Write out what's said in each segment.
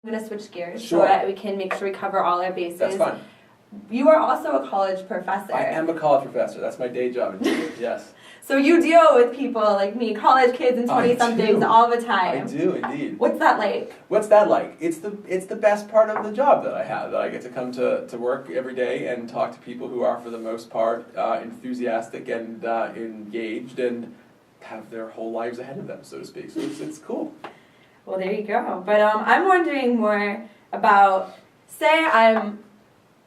I'm going to switch gears Sure. so that we can make sure we cover all our bases. That's fine. You are also a college professor. I am a college professor. That's my day job. Yes. So you deal with people like me, college kids and 20-somethings all the time. I do, indeed. What's that like? What's that like? It's the best part of the job that I have, that I get to come to work every day and talk to people who are, for the most part, enthusiastic and engaged and have their whole lives ahead of them, so to speak. So it's cool. Well, there you go. But I'm wondering more about, say I'm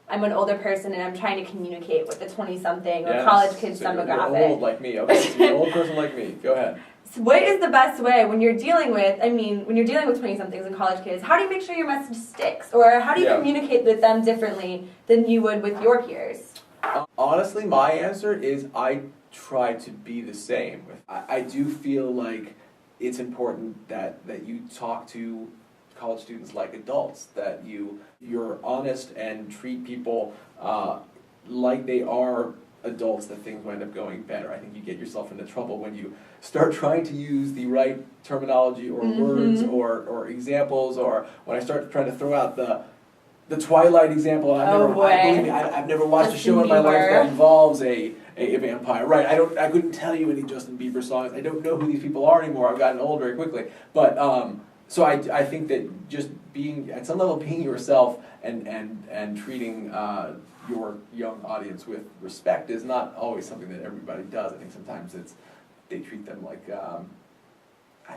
an older person and I'm trying to communicate with the 20-something or college kids demographic. You're old like me. Okay, so you're an old person like me. Go ahead. So what is the best way when you're dealing with, when you're dealing with 20-somethings and college kids, how do you make sure your message sticks? Or how do you communicate with them differently than you would with your peers? Honestly, my answer is I try to be the same. I do feel like it's important that you talk to college students like adults, that you're honest and treat people like they are adults, that things wind up going better. I think you get yourself into trouble when you start trying to use the right terminology or words or examples, or when I start trying to throw out the Twilight example. Believe me, I've never watched a show in my life that involves a vampire. Right, I couldn't tell you any Justin Bieber songs. I don't know who these people are anymore. I've gotten old very quickly. But so I think that just being, at some level, being yourself and treating your young audience with respect is not always something that everybody does. I think sometimes they treat them like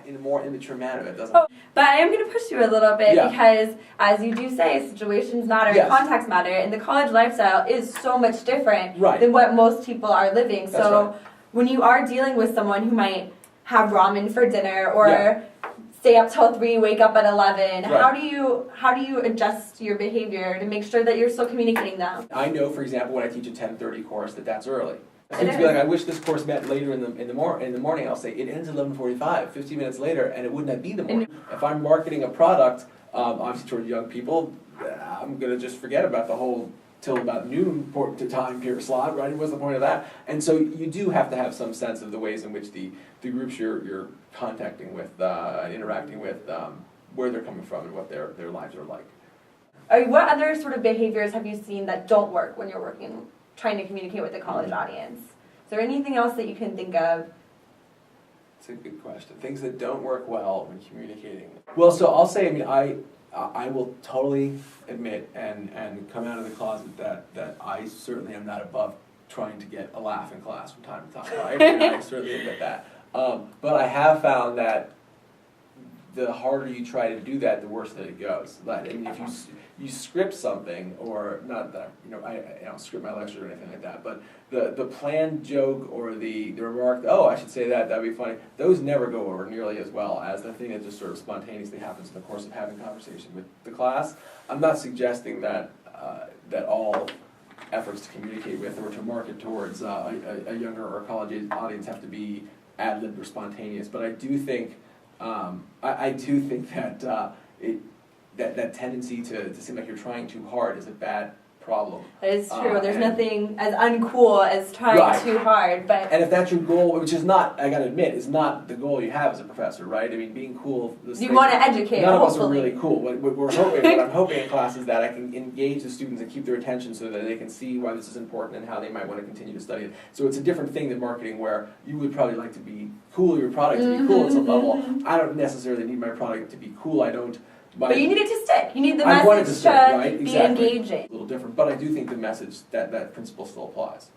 in a more immature manner. It doesn't. But I am going to push you a little bit because, as you do say, situations matter, context matter, and the college lifestyle is so much different than what most people are living. So when you are dealing with someone who might have ramen for dinner or stay up till 3, wake up at 11. How do you adjust your behavior to make sure that you're still communicating them? I know, for example, when I teach a 10:30 course, that's early. It seems to be like, I wish this course met later in the morning. I'll say it ends at 11:45, 15 minutes later, and it would not be the morning. If I'm marketing a product, obviously toward young people, I'm gonna just forget about the whole till about noon time period slot, right? What's the point of that? And so you do have to have some sense of the ways in which the groups you're contacting with, interacting with, where they're coming from and what their lives are like. What other sort of behaviors have you seen that don't work when you're trying to communicate with the college audience? Is there anything else that you can think of? It's a good question. Things that don't work well when communicating. Well, so I'll say, I will totally admit and come out of the closet that I certainly am not above trying to get a laugh in class from time to time, right? I certainly admit that. But I have found that the harder you try to do that, the worse that it goes. If you script something, or not that I don't script my lecture or anything like that, but the planned joke or the remark, I should say that'd be funny, those never go over nearly as well as the thing that just sort of spontaneously happens in the course of having conversation with the class. I'm not suggesting that all efforts to communicate with or to market towards a younger or college audience have to be ad-libbed or spontaneous, but I do think that tendency to seem like you're trying too hard is a bad problem. That is true. There's nothing as uncool as trying too hard. And if that's your goal, which is not, I gotta admit, is not the goal you have as a professor, right? Being cool. You want to educate. None of us are really cool. What I'm hoping in class is that I can engage the students and keep their attention so that they can see why this is important and how they might want to continue to study it. So it's a different thing than marketing, where you would probably like to be cool, your product to be cool at some level. I don't necessarily need my product to be cool. But you need it to stick. You need the message to be engaging. A little different, but I do think the message, that principle still applies.